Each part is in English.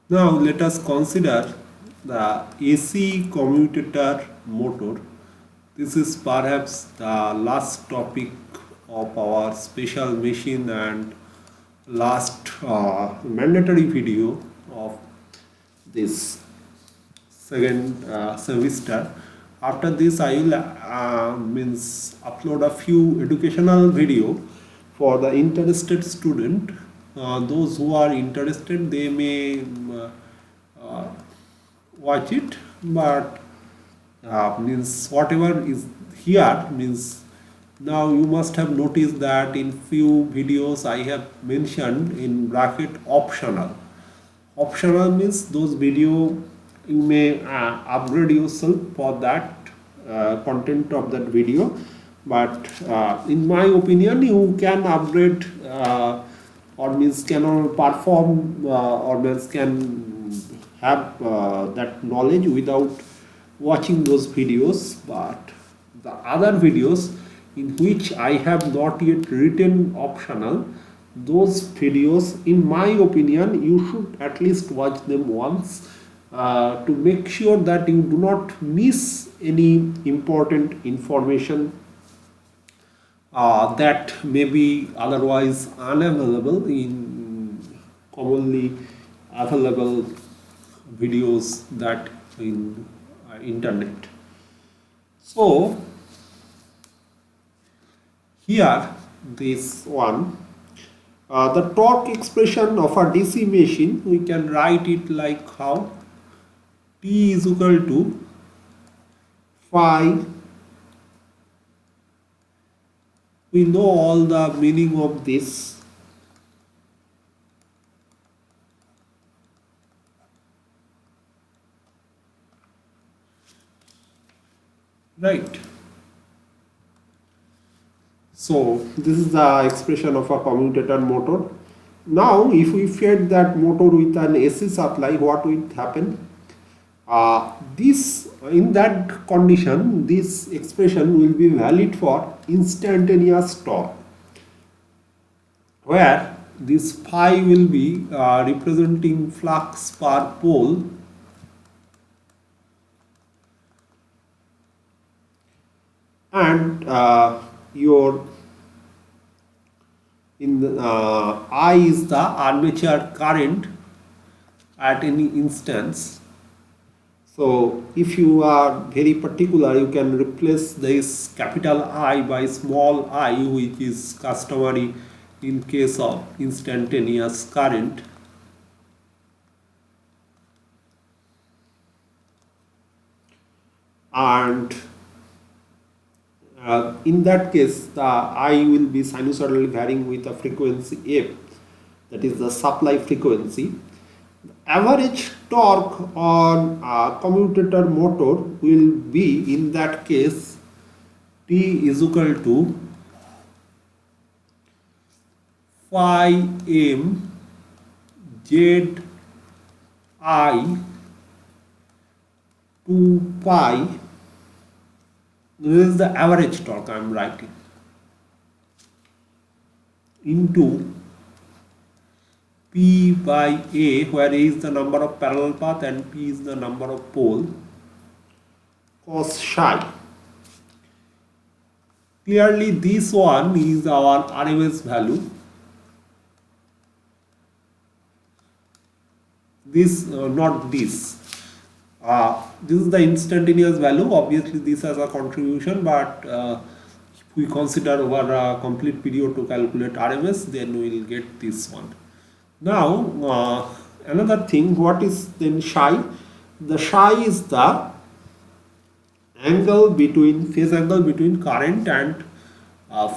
Now let us consider the AC commutator motor. This is perhaps the last topic of our special machine and last mandatory video of this second semester. After this, I will means upload a few educational video for the interested student. Those who are interested, they may uh, watch it, but means whatever is here means now you must have noticed that in few videos I have mentioned in bracket optional. Optional means those video you may upgrade yourself for that content of that video, but in my opinion you can upgrade or means can perform or means can have that knowledge without watching those videos. But the other videos in which I have not yet written optional, those videos in my opinion you should at least watch them once to make sure that you do not miss any important information that may be otherwise unavailable in commonly available videos that in internet. So here this one, the torque expression of a DC machine, we can write it like how: T is equal to phi. We know all the meaning of this. Right. So this is the expression of a commutator motor. Now if we fed that motor with an AC supply, what will happen? This in that condition, this expression will be valid for instantaneous torque, where this phi will be representing flux per pole, and your in the, I is the armature current at any instance. So if you are very particular, you can replace this capital I by small I, which is customary in case of instantaneous current. And in that case, the I will be sinusoidally varying with a frequency f, that is the supply frequency. Average torque on a commutator motor will be in that case T is equal to phi m z I 2 pi. This is the average torque I am writing into P by A, where A is the number of parallel path and P is the number of pole, cos psi. Clearly this one is our RMS value. This not this. This is the instantaneous value. Obviously this has a contribution, but if we consider over a complete video to calculate RMS, then we will get this one. Now another thing, what is then psi? The psi is the angle between phase angle between current and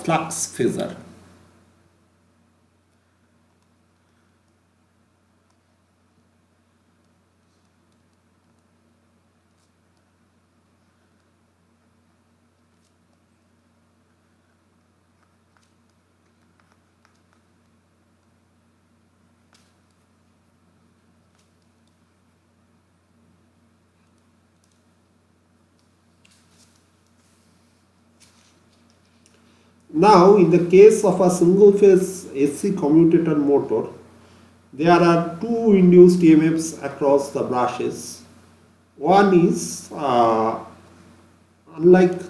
flux phasor. Now in the case of a single phase AC commutator motor, there are two induced EMFs across the brushes. One is unlike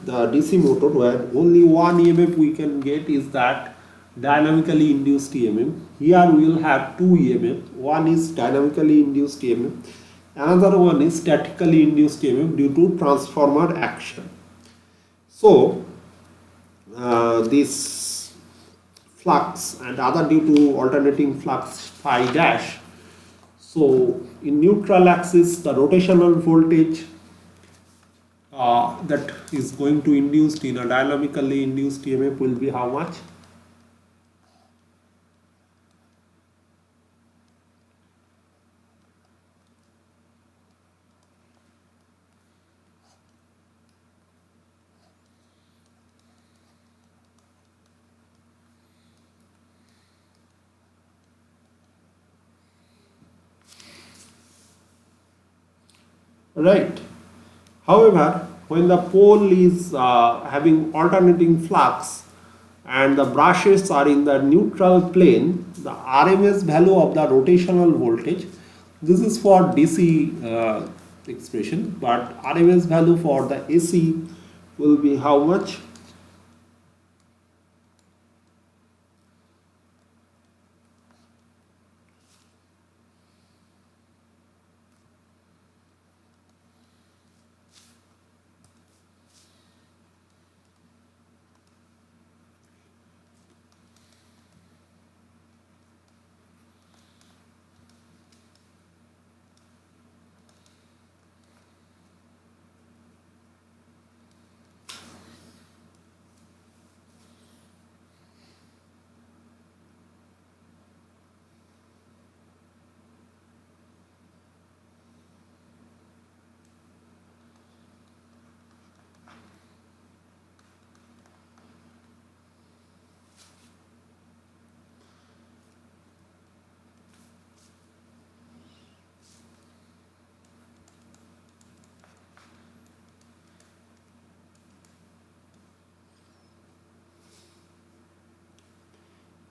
the DC motor where only one EMF we can get is that dynamically induced EMF. Here we will have two EMF. One is dynamically induced EMF. Another one is statically induced EMF due to transformer action. So this flux and other due to alternating flux phi dash. So in neutral axis the rotational voltage that is going to induced in a dynamically induced EMF will be how much? Right. However, when the pole is having alternating flux and the brushes are in the neutral plane, the RMS value of the rotational voltage, this is for DC expression, but RMS value for the AC will be how much?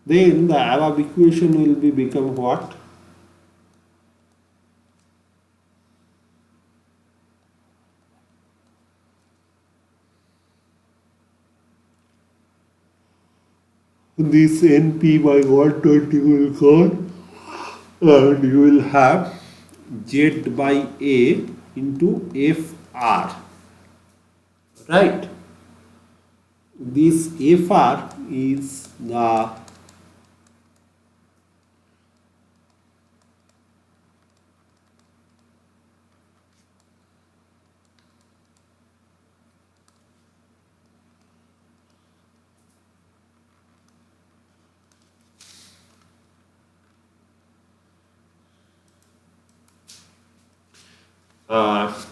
Then the above equation will be become what? This NP by 120 will come and you will have Z by A into FR. Right? This FR is the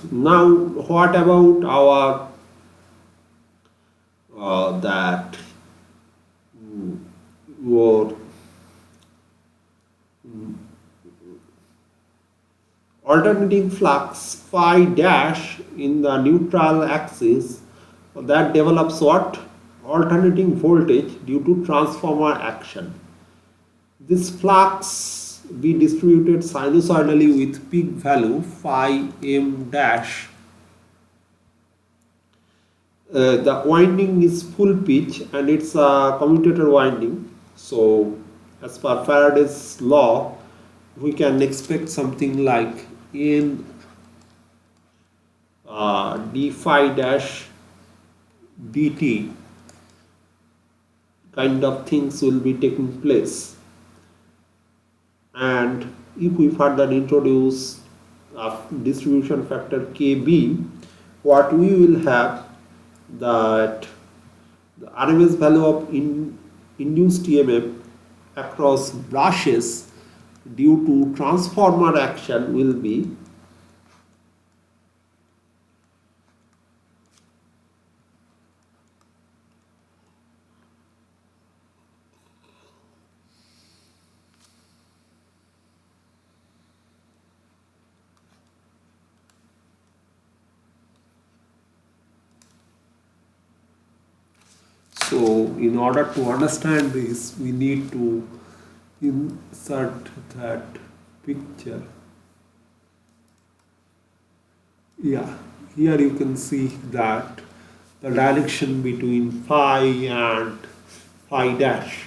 now what about our that your alternating flux phi dash in the neutral axis that develops what? Alternating voltage due to transformer action. This flux be distributed sinusoidally with peak value phi m dash. The winding is full pitch and it's a commutator winding. So as per Faraday's law, we can expect something like in d phi dash dt kind of things will be taking place. And if we further introduce a distribution factor KB, what we will have that the RMS value of induced EMF across brushes due to transformer action will be so in order to understand this we need to insert that picture. Yeah, here you can see that the direction between phi and phi dash.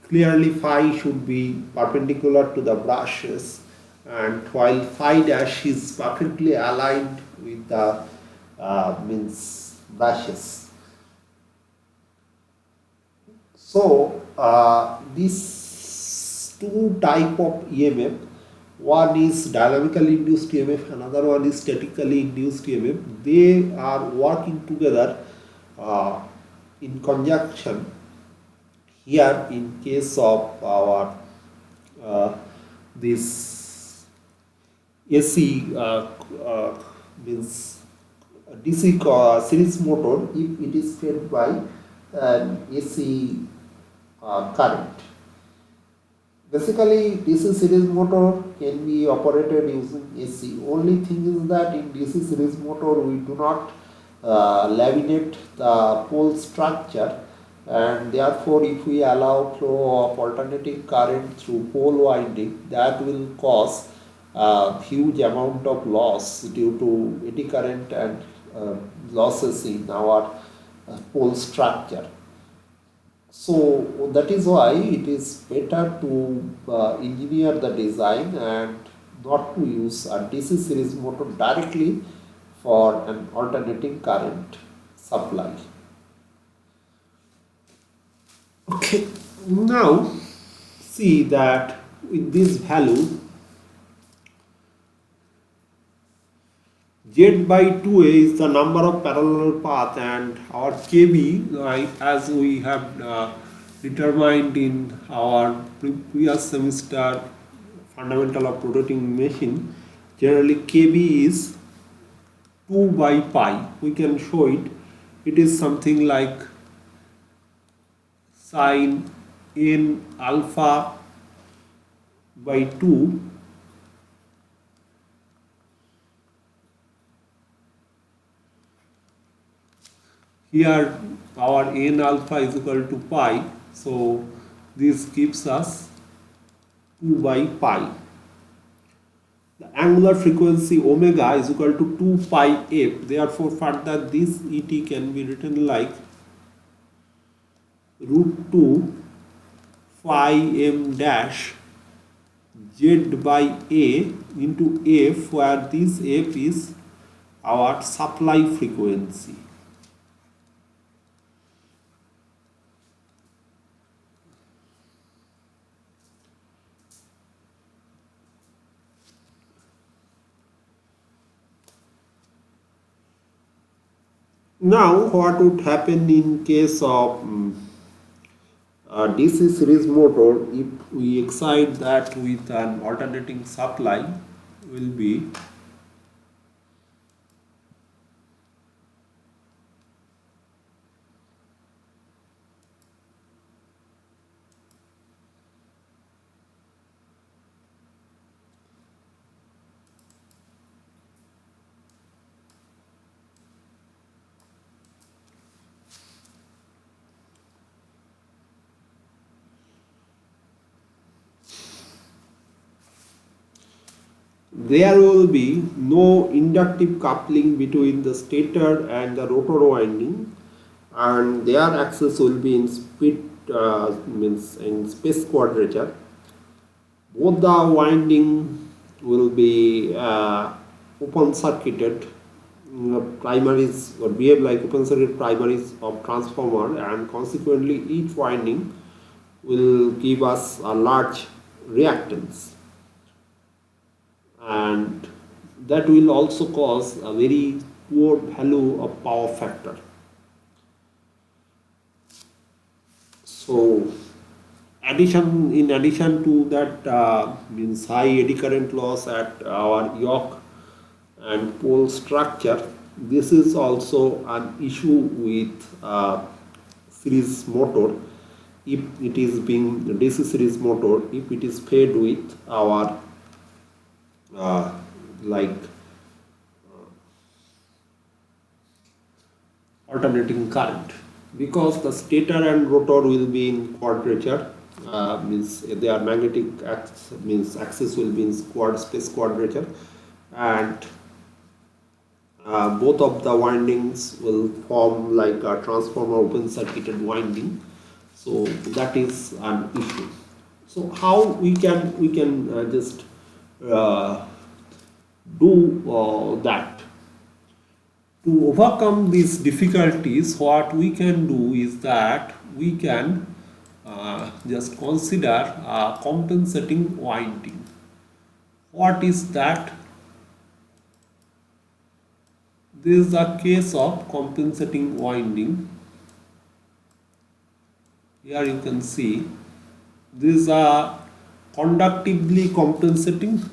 Clearly phi should be perpendicular to the brushes, and while phi dash is perfectly aligned with the means brushes. So these two type of EMF, one is dynamically induced EMF, another one is statically induced EMF. They are working together uh, in conjunction. Here, in case of our uh, this AC means DC series motor, if it is fed by an AC current. Basically, DC series motor can be operated using AC. Only thing is that in DC series motor we do not laminate the pole structure, and therefore if we allow flow of alternating current through pole winding, that will cause a huge amount of loss due to eddy current and losses in our pole structure. So that is why it is better to engineer the design and not to use a DC series motor directly for an alternating current supply. Okay, now see that with this value Z by 2A is the number of parallel path, and our KB, like as we have determined in our previous semester fundamental of rotating machine, generally KB is 2 by pi. We can show it. It is something like sine n alpha by 2 here. Our n alpha is equal to pi, so this gives us 2 by pi. The angular frequency omega is equal to 2 pi f. Therefore further this ET can be written like root 2 phi m dash z by a into f, where this f is our supply frequency. Now what would happen in case of DC series motor if we excite that with an alternating supply will be there will be no inductive coupling between the stator and the rotor winding, and their axis will be in speed means in space quadrature. Both the winding will be open circuited primaries, or behave like open circuit primaries of transformer, and consequently each winding will give us a large reactance, and that will also cause a very poor value of power factor. So in addition to that means high eddy current loss at our yoke and pole structure, this is also an issue with series motor. If it is being DC series motor, if it is fed with our like alternating current, because the stator and rotor will be in quadrature, means their magnetic axis will be in space quadrature, and both of the windings will form like a transformer open circuited winding. So that is an issue. So how we can just do that? To overcome these difficulties, what we can do is that we can just consider compensating winding. What is that? This is a case of compensating winding. Here you can see these are conductively compensating.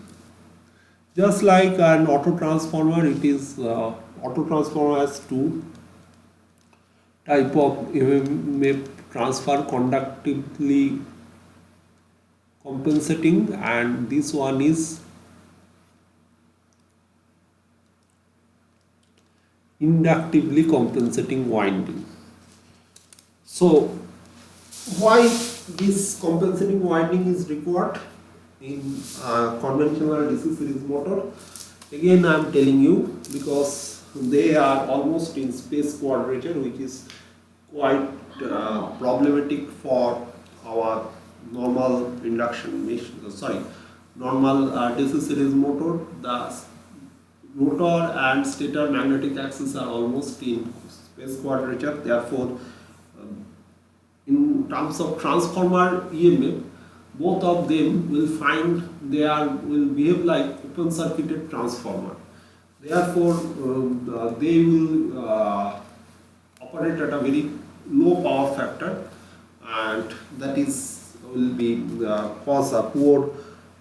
Just like an auto transformer, it is auto transformer has two type of EMF transfer: conductively compensating, and this one is inductively compensating winding. So why this compensating winding is required in conventional DC series motor? Again, I am telling you, because they are almost in space quadrature, which is quite problematic for our normal induction machine. Normal DC series motor. The rotor and stator magnetic axis are almost in space quadrature. Therefore, in terms of transformer EMF, both of them will will behave like open circuited transformer. Therefore, they will operate at a very low power factor, and that will be cause a poor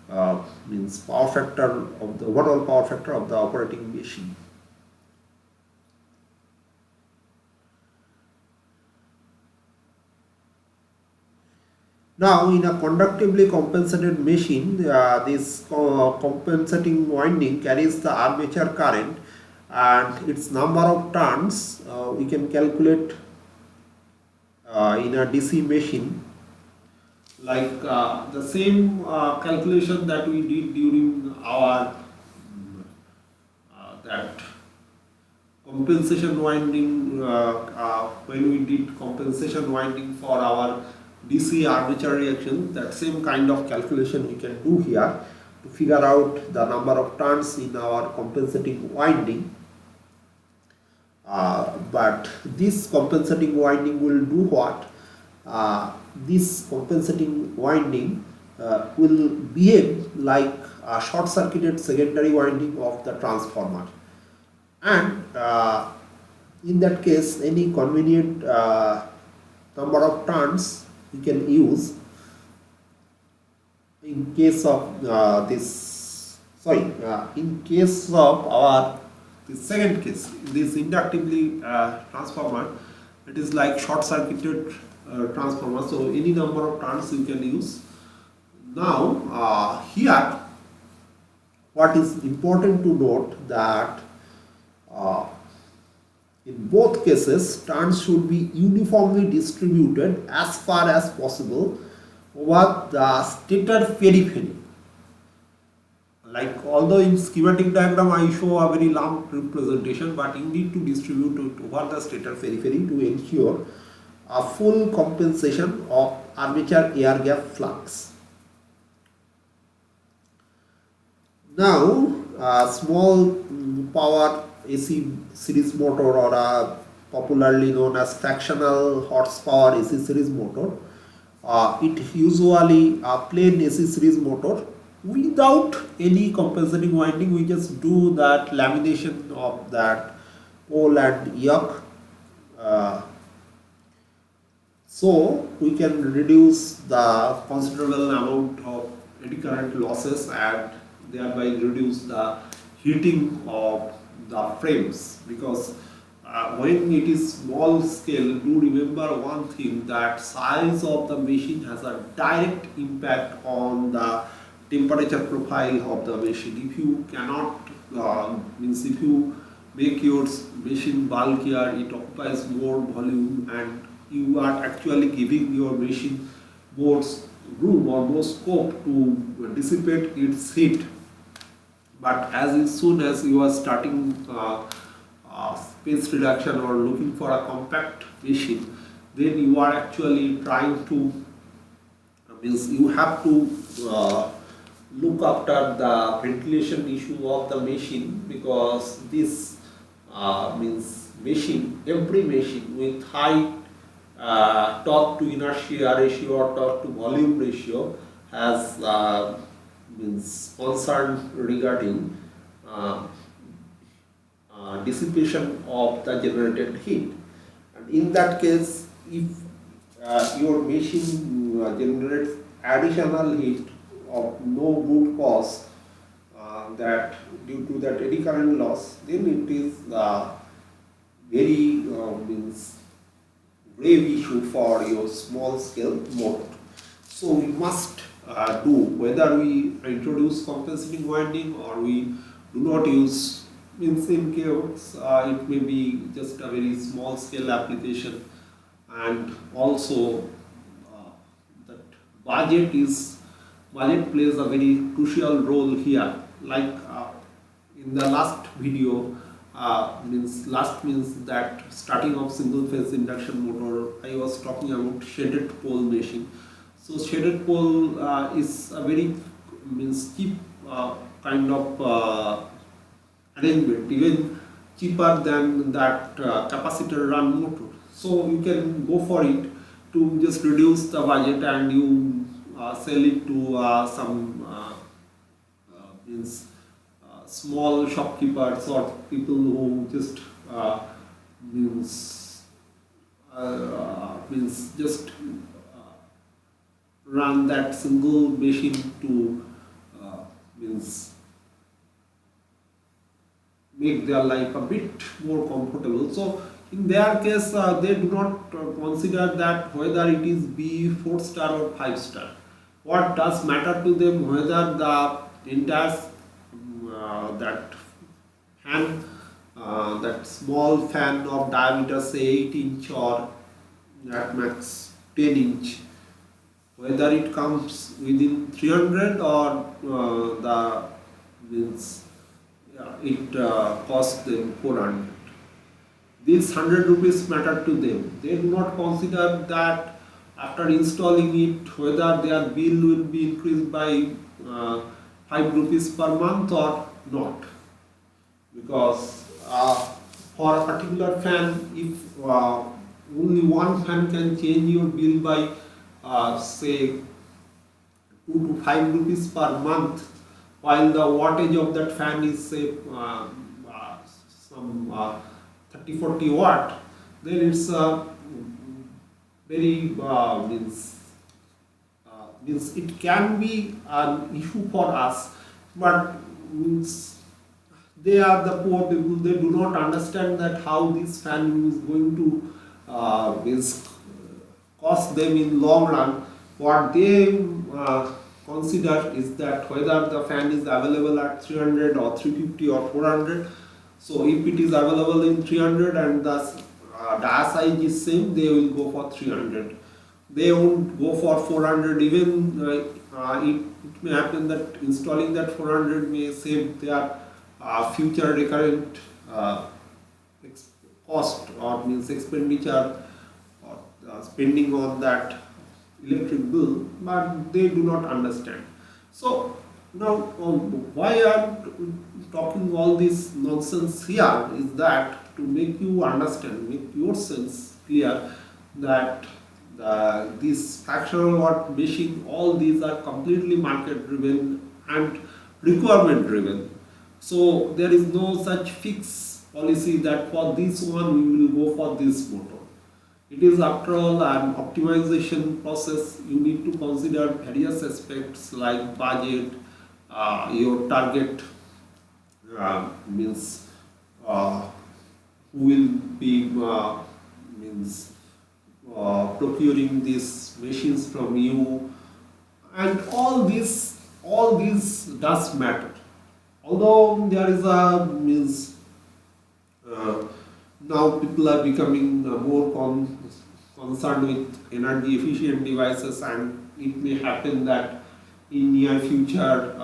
power factor of the overall power factor of the operating machine. Now, in a conductively compensated machine, this compensating winding carries the armature current, and its number of turns we can calculate in a DC machine, like the same calculation that we did during our that compensation winding, when we did compensation winding for our DC armature reaction. That same kind of calculation we can do here to figure out the number of turns in our compensating winding. But this compensating winding will do what? This compensating winding will behave like a short circuited secondary winding of the transformer, and in that case, any convenient number of turns we can use. In case of in case of our second case, this inductively transformer, it is like short circuited transformer, so any number of turns you can use. Now here what is important to note that in both cases, turns should be uniformly distributed as far as possible over the stator periphery. Like, although in schematic diagram I show a very long representation, but you need to distribute it over the stator periphery to ensure a full compensation of armature air gap flux. Now, a small power AC series motor, or a popularly known as fractional horsepower AC series motor, it usually a plain AC series motor without any compensating winding. We just do that lamination of that pole and yoke, so we can reduce the considerable amount of eddy current losses and thereby reduce the heating of the frames. Because when it is small scale, do remember one thing, that size of the machine has a direct impact on the temperature profile of the machine. If you cannot if you make your machine bulkier, it occupies more volume and you are actually giving your machine more room or more scope to dissipate its heat. But as soon as you are starting space reduction or looking for a compact machine, then you are actually trying to means you have to look after the ventilation issue of the machine, because this means every machine with high torque to inertia ratio or torque to volume ratio has concern regarding uh, dissipation of the generated heat. And in that case, if your machine generates additional heat of no good cause, that due to that eddy current loss, then it is very grave issue for your small scale motor. So we must do, whether we introduce compensating winding or we do not use, means in case it may be just a very small scale application. And also that budget plays a very crucial role here. Like in the last video, means that starting of single phase induction motor, I was talking about shaded pole machine. So shaded pole is a very cheap kind of arrangement, even cheaper than that capacitor run motor. So you can go for it to just reduce the budget, and you sell it to some small shopkeepers or people who just just run that single machine to make their life a bit more comfortable. So in their case, they do not consider that whether it is B 4-star or 5-star. What does matter to them, whether the entire that fan, that small fan of diameter say 8 inch or at max 10 inch, whether it comes within 300 or it costs them 400. These 100 rupees matter to them. They do not consider that after installing it, whether their bill will be increased by 5 rupees per month or not. Because for a particular fan, if only one fan can change your bill by say 2 to 5 rupees per month, while the wattage of that fan is say some 30-40 watt, then it's very means it can be an issue for us, but they are the poor people. They do not understand that how this fan is going to cost them in long run. What they consider is that whether the fan is available at 300 or 350 or 400. So if it is available in 300 and the dia size is same, they will go for 300. They won't go for 400. Even it may happen that installing that 400 may save their future recurrent cost or expenditure or spending on that electric bill, but they do not understand. So now why I am talking all this nonsense here is that to make you understand, make your sense clear that this fractional watt machine, all these are completely market driven and requirement driven. So there is no such fixed policy that for this one we will go for this motor. It is after all an optimization process. You need to consider various aspects like budget, your target means who will be procuring these machines from you, and all this does matter. Although there is a now people are becoming more concerned with energy efficient devices, and it may happen that in near future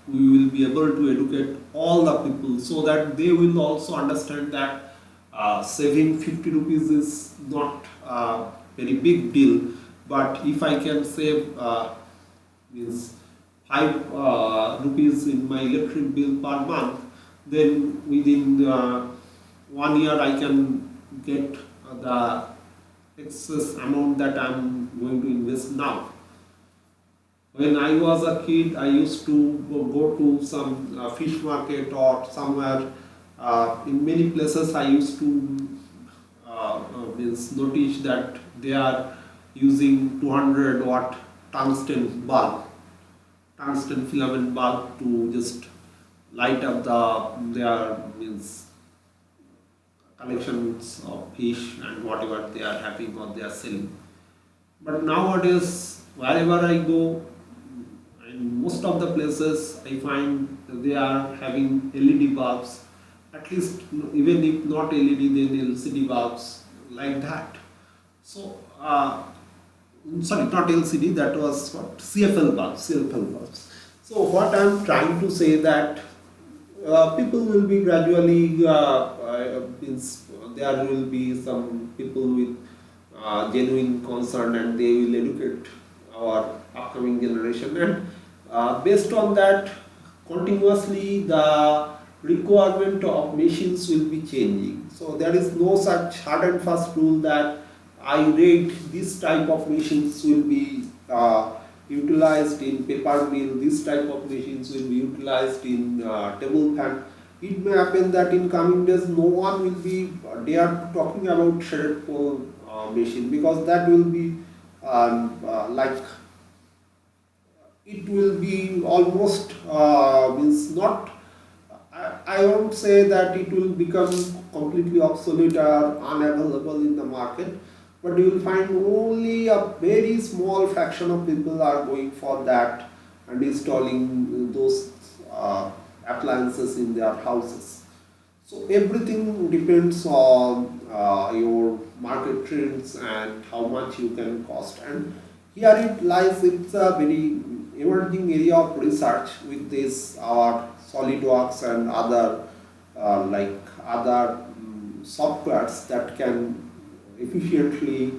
we will be able to educate all the people so that they will also understand that saving 50 rupees is not a very big deal, but if I can save means 5 rupees in my electric bill per month, then within 1 year I can get the excess amount that I am going to invest now. When I was a kid, I used to go to some fish market or somewhere. In many places, I used to means notice that they are using 200-watt tungsten bulb, tungsten filament bulb to just light up their means collections of fish and whatever they are having or they are selling. But nowadays, wherever I go, in most of the places, I find they are having LED bulbs, at least even if not LED, then LCD bulbs like that. So, sorry, not LCD, that was what? CFL bulbs, CFL bulbs. So, what I am trying to say that people will be gradually, means there will be some people with genuine concern and they will educate our upcoming generation, and based on that continuously the requirement of machines will be changing. So there is no such hard and fast rule that I rate this type of machines will be utilized in paper mill, this type of machines will be utilized in table fan. It may happen that in coming days no one will be dare talking about shredded pole machine, because that will be like it will be almost means not, I won't say that it will become completely obsolete or unavailable in the market, but you will find only a very small fraction of people are going for that and installing those appliances in their houses. So everything depends on your market trends and how much you can cost. And here it lies, it's a very emerging area of research with this our SolidWorks and other like other softwares that can efficiently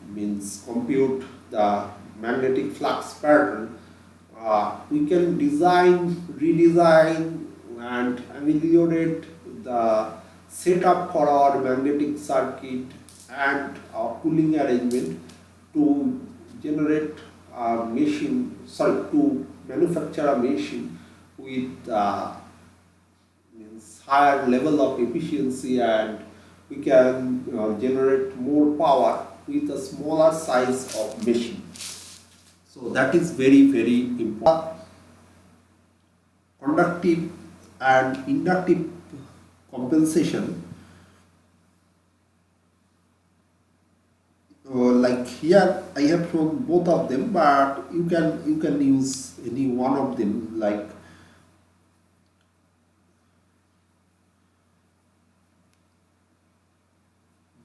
means compute the magnetic flux pattern. We can design, redesign and ameliorate the setup for our magnetic circuit and our cooling arrangement to generate a machine, sorry, to manufacture a machine with means higher level of efficiency, and we can generate more power with a smaller size of machine. So that is very, very important. Conductive and inductive compensation. Like here I have shown both of them, but you can use any one of them. Like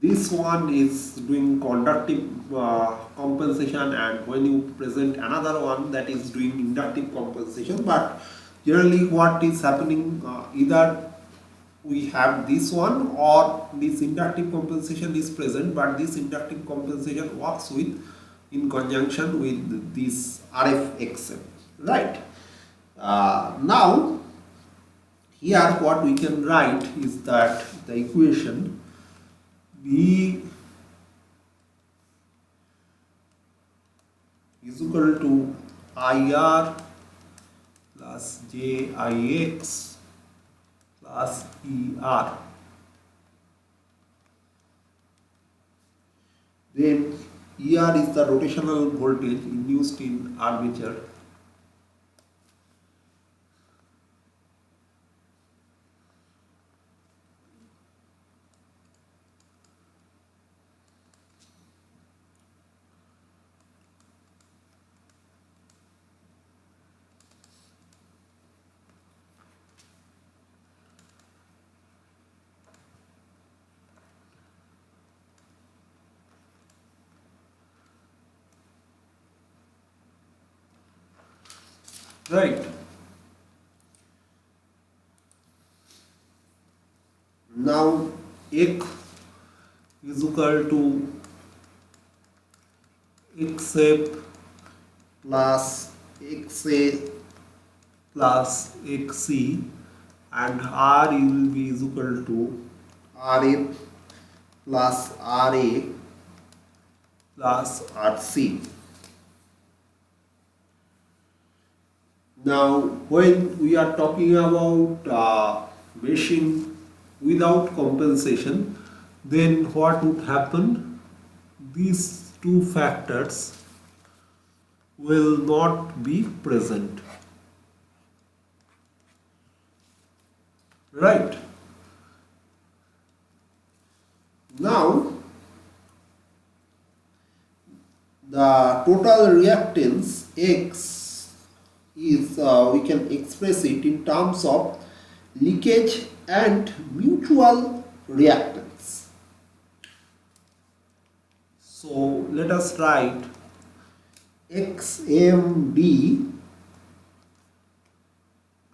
this one is doing conductive compensation, and when you present another one that is doing inductive compensation. But generally what is happening, either we have this one or this inductive compensation is present, but this inductive compensation works with in conjunction with this RFXM, right? Now here what we can write is that the equation B is equal to IR plus JIX plus ER. Then ER is the rotational voltage induced in armature. right? Now x is equal to xf plus xa plus xc, and r will be is equal to rf plus ra plus rc. Now when we are talking about machine without compensation, then what would happen? These two factors will not be present, right? Now the total reactance X is we can express it in terms of leakage and mutual reactance. So let us write XMD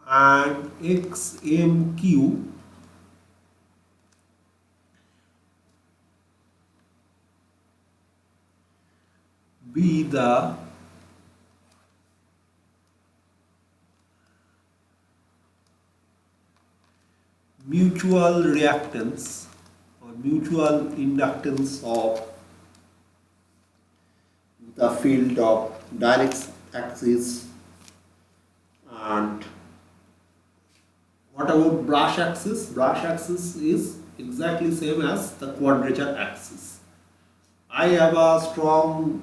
and XMQ be the mutual reactance or mutual inductance of the field of direct axis. And what about brush axis? Brush axis is exactly same as the quadrature axis. I have a strong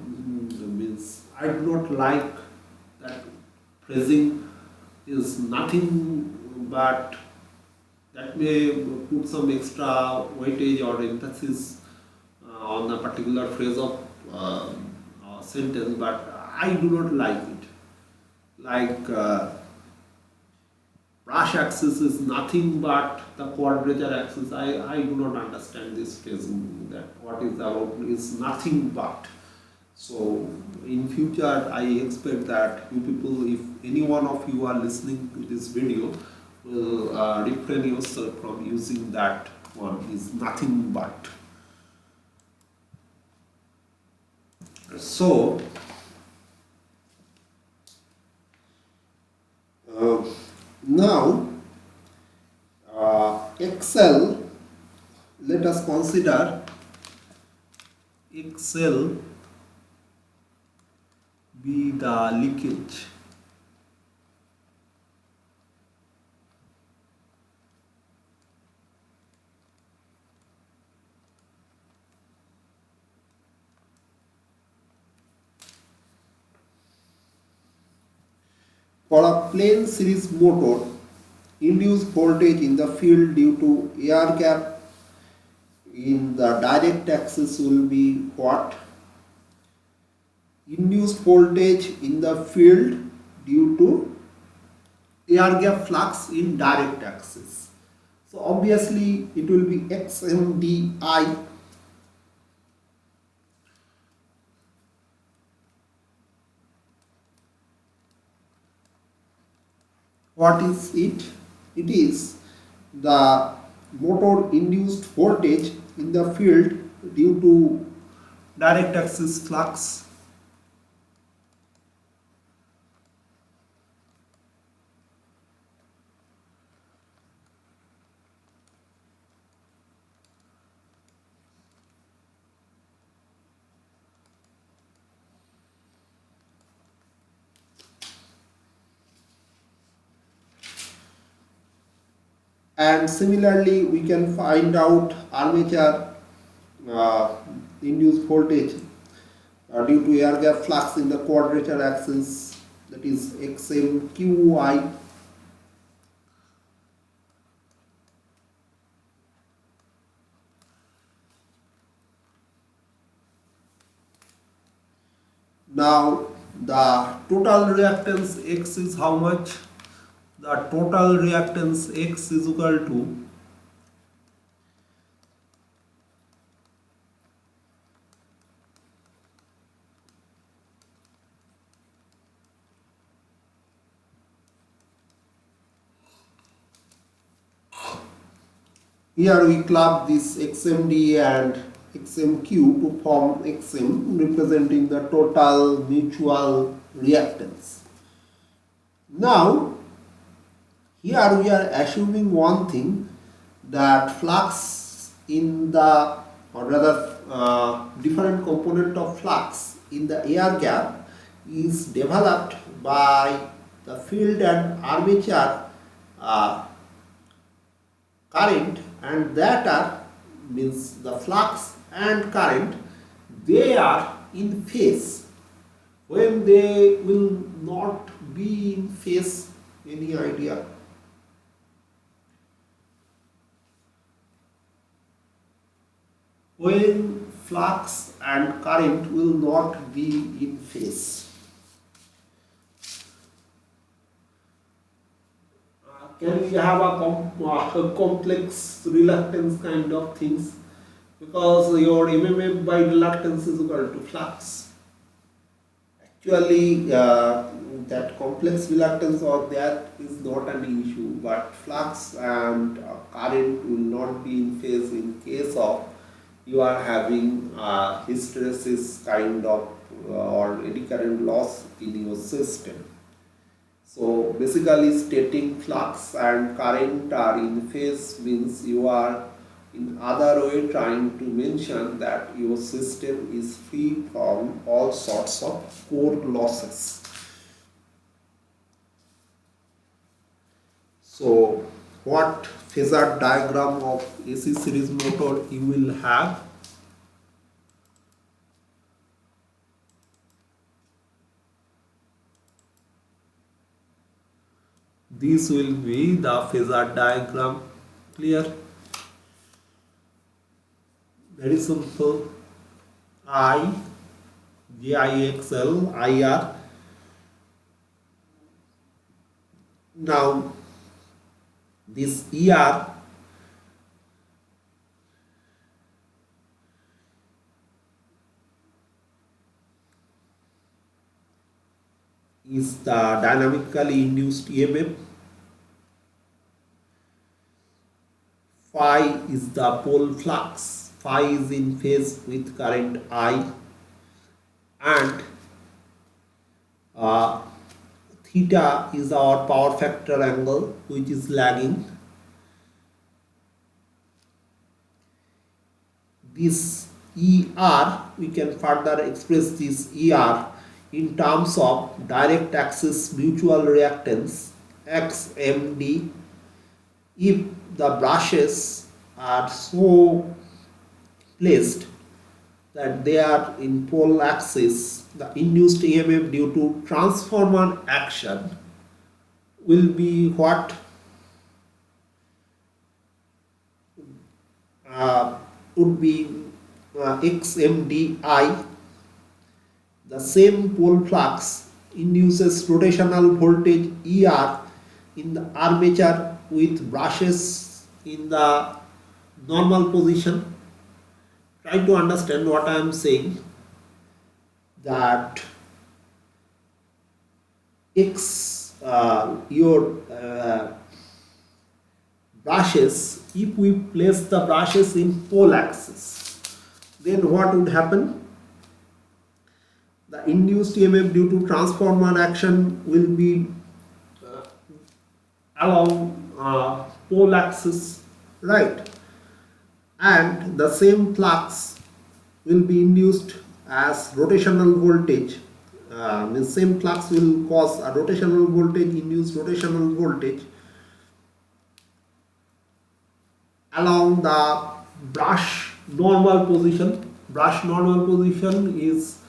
means I do not like that phrasing is nothing but that may put some extra weightage or emphasis on a particular phrase of sentence, but I do not like it. Like brush axis is nothing but the quadrature axis. I do not understand this phrasing, that what is about is nothing but. So in future I expect that you people, if any one of you are listening to this video, will refrain yourself from using that one, is nothing but. So now XL, let us consider XL be the leakage. For a plain series motor, induced voltage in the field due to air gap in the direct axis will be what? Induced voltage in the field due to air gap flux in direct axis. So obviously it will be XMDI. What is it? It is the motor induced voltage in the field due to direct axis flux. And similarly we can find out armature induced voltage due to air gap flux in the quadrature axis, that is XMQI. Now the total reactance X is how much? The total reactance X is equal to Here we club this XMD and XMQ to form XM representing the total mutual reactance. Now here we are assuming one thing, that flux in the, or rather different component of flux in the air gap is developed by the field and armature current, and that are means the flux and current, they are in phase. When they will not be in phase, any idea? When flux and current will not be in phase. Can we have a complex reluctance kind of things? Because your MMF by reluctance is equal to flux. Actually, that complex reluctance or that is not an issue, but flux and current will not be in phase in case of you are having hysteresis kind of or eddy current loss in your system. So basically stating flux and current are in phase means you are in other way trying to mention that your system is free from all sorts of core losses. So what Phasor diagram of AC series motor you will have? This will be the Phasor diagram. Clear? Very simple. I, GIXL, IR. Now this ER is the dynamically induced EMF. Phi is the pole flux. Phi is in phase with current I, and theta is our power factor angle which is lagging. This ER, we can further express this ER in terms of direct axis mutual reactance XMD if the brushes are so placed that they are in pole axis. The induced EMF due to transformer action will be what? Would be XMDI. The same pole flux induces rotational voltage ER in the armature with brushes in the normal position. Try to understand what I am saying, that your brushes, if we place the brushes in pole axis, then what would happen? The induced EMF due to transformer action will be along pole axis, right? And the same flux will be induced as rotational voltage. The same flux will cause a rotational voltage, induced rotational voltage along the brush normal position. Brush normal position is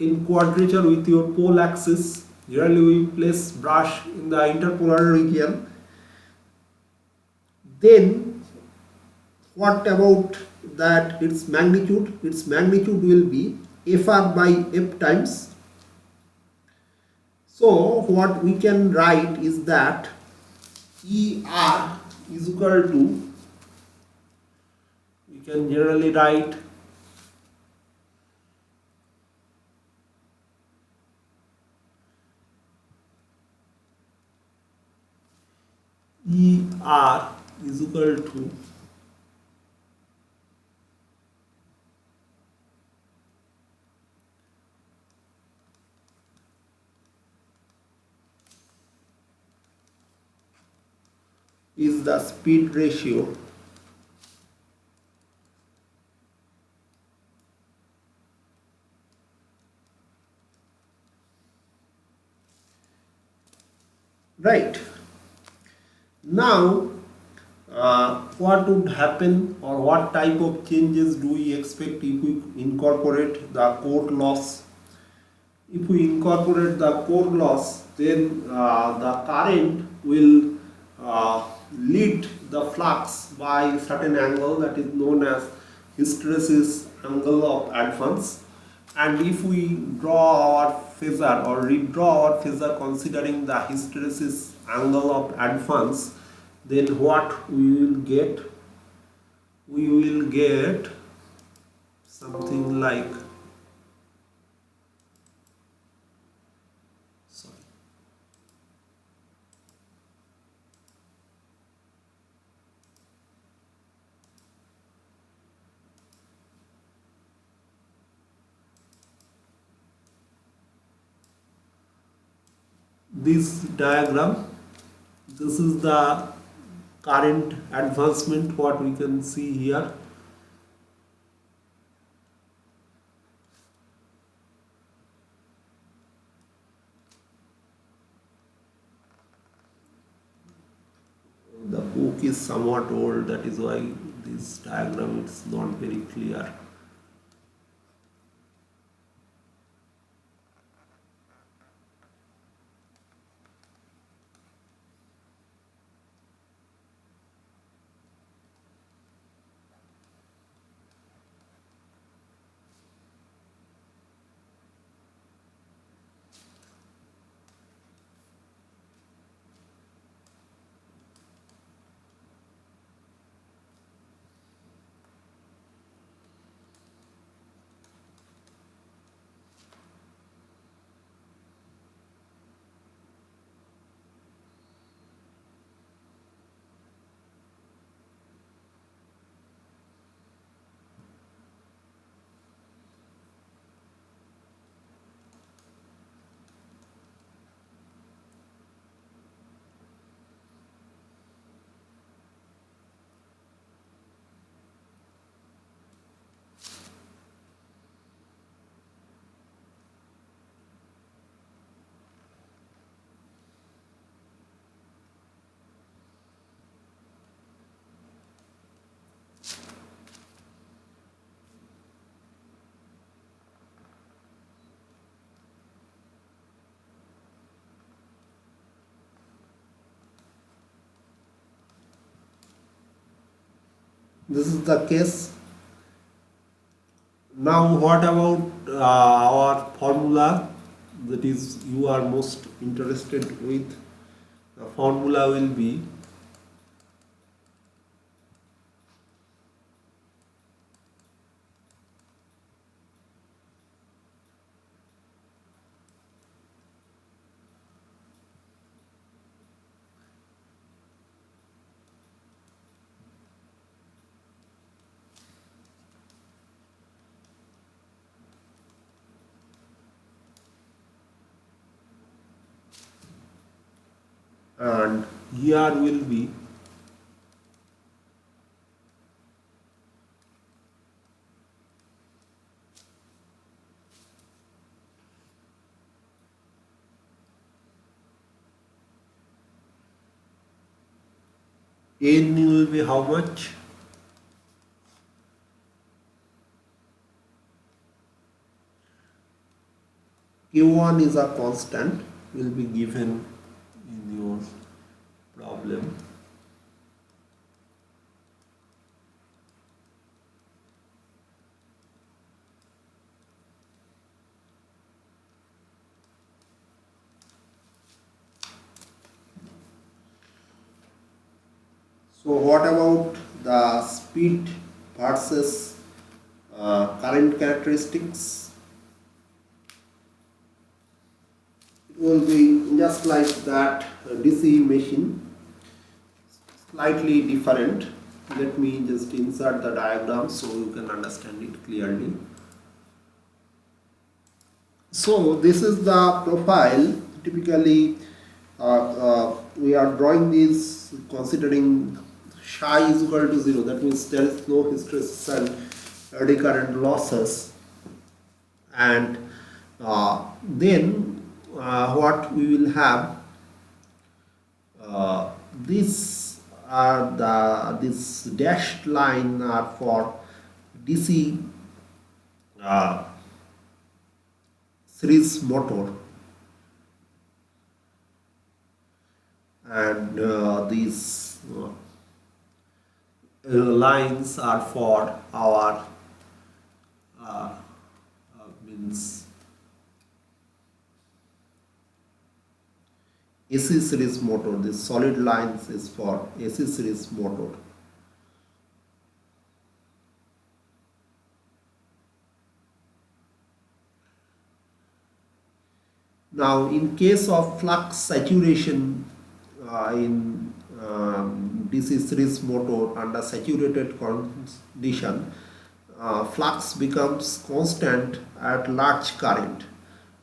in quadrature with your pole axis. Generally we place brush in the interpolar region. Then what about that its magnitude? Its magnitude will be Fr by F times. So what we can write is that ER is equal to, we can generally write ER is equal to is the speed ratio right. Now what would happen or what type of changes do we expect if we incorporate the core loss? If we incorporate the core loss, then the current will lead the flux by a certain angle that is known as hysteresis angle of advance. And if we draw our phasor or redraw our phasor considering the hysteresis angle of advance, then what we will get? We will get something like, sorry, this diagram. This is the current advancement what we can see here. The book is somewhat old, that is why this diagram is not very clear. This is the case. Now what about our formula that is you are most interested with? The formula will be and here will be N will be how much? Q1 is a constant, will be given in your problem. So what about the speed versus current characteristics? It will be just like that DC machine. slightly different. Let me just insert the diagram so you can understand it clearly. So this is the profile. Typically we are drawing this considering psi is equal to 0, that means there is no hysteresis and eddy current losses, and then what we will have, this dashed line are for DC uh, series motor, and these lines are for our means AC series motor. This solid lines is for AC series motor. Now, in case of flux saturation in DC series motor under saturated condition, flux becomes constant at large current,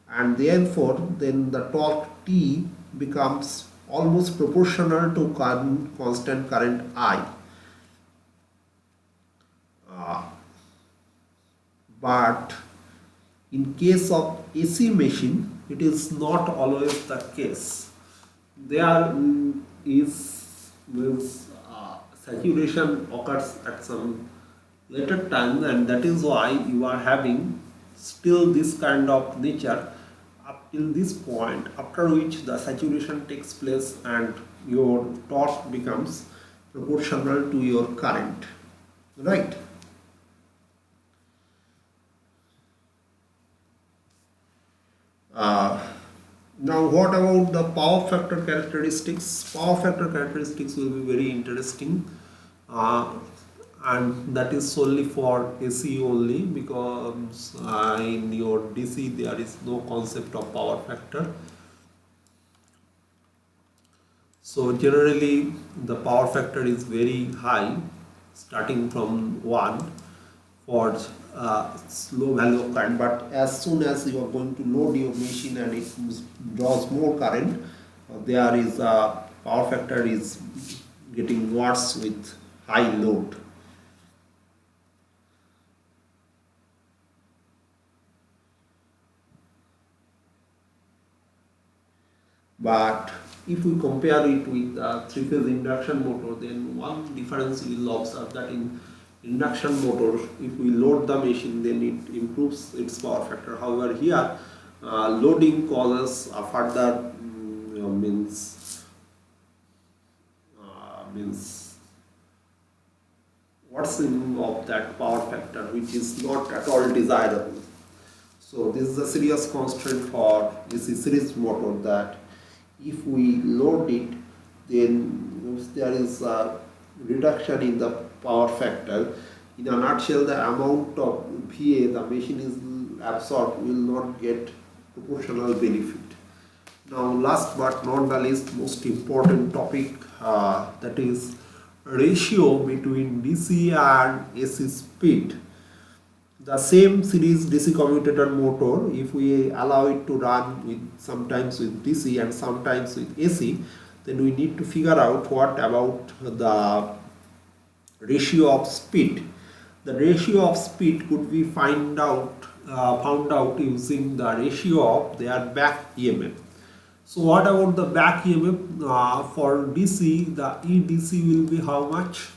and therefore then the torque T becomes almost proportional to constant current I. But in case of AC machine, it is not always the case. There is saturation occurs at some later time, and that is why you are having still this kind of nature up till this point, after which the saturation takes place and your torque becomes proportional to your current, right? Now what about the power factor characteristics? Power factor characteristics will be very interesting, and that is solely for AC only, because in your DC there is no concept of power factor. So generally the power factor is very high, starting from 1 for low value of current, but as soon as you are going to load your machine and it draws more current, there is a power factor is getting worse with high load. But if we compare it with a three-phase induction motor, then one difference we will observe that in induction motor, if we load the machine, then it improves its power factor. However, here loading causes a further means worsening of that power factor, which is not at all desirable. So this is a serious constraint for AC series motor, that if we load it, then there is a reduction in the power factor. In a nutshell, the amount of VA the machine is absorbed will not get proportional benefit. Now, last but not the least, most important topic, that is ratio between DC and AC speed. The same series DC commutator motor, if we allow it to run with sometimes with DC and sometimes with AC, then we need to figure out what about the ratio of speed. The ratio of speed could be found out using the ratio of their back EMF. So what about the back EMF? For DC, the EDC will be how much?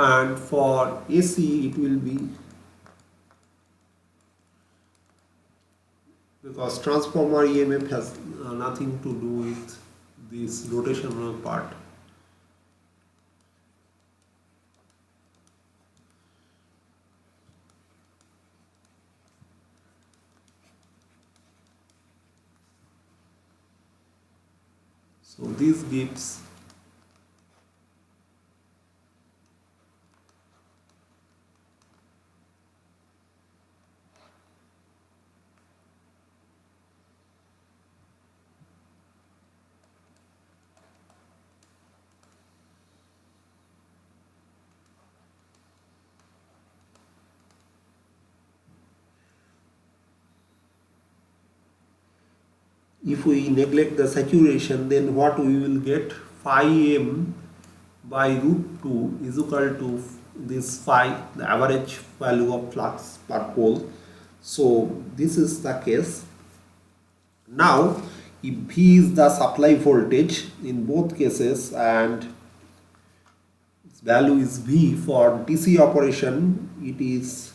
And for AC it will be, because transformer EMF has nothing to do with this rotational part. So this gives if we neglect the saturation, then what we will get, phi m by root 2 is equal to this phi, the average value of flux per pole. So this is the case. Now if V is the supply voltage in both cases and its value is V for DC operation, it is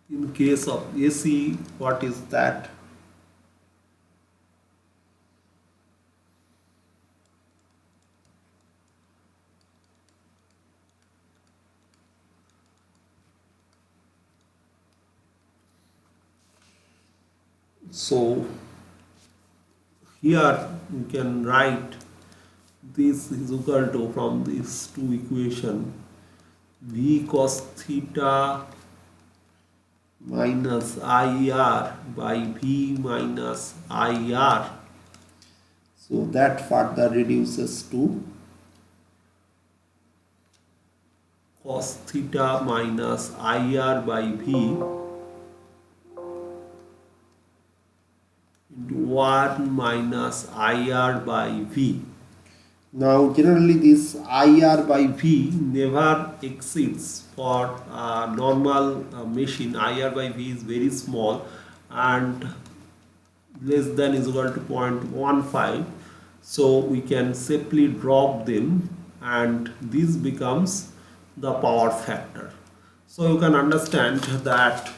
in case of AC, what is that? So here you can write this is equal to, from these two equation, V cos theta minus IR by V minus IR. So that further reduces to cos theta minus IR by V into 1 minus IR by V. Now generally this IR by V never exceeds, for a normal machine IR by V is very small and less than is equal to 0.15. So we can safely drop them and this becomes the power factor. So you can understand that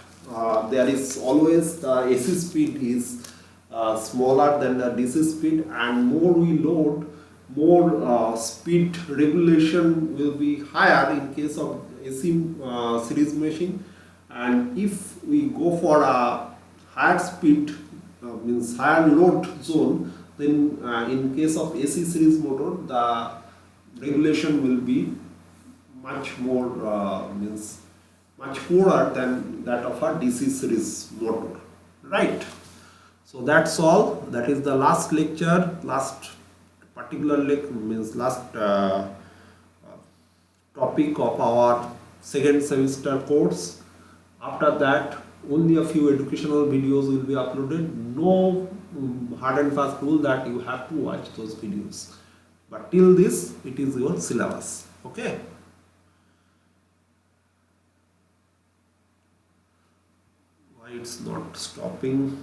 there is always the AC speed is smaller than the DC speed, and more we load, more speed regulation will be higher in case of AC series machine. And if we go for a higher speed, means higher load zone, then in case of AC series motor the regulation will be much more means much poorer than that of a DC series motor, right? So that's all. That is the last lecture, last particular means last topic of our second semester course. After that only a few educational videos will be uploaded. No hard and fast rule that you have to watch those videos, but till this it is your syllabus. Okay. Why it's not stopping?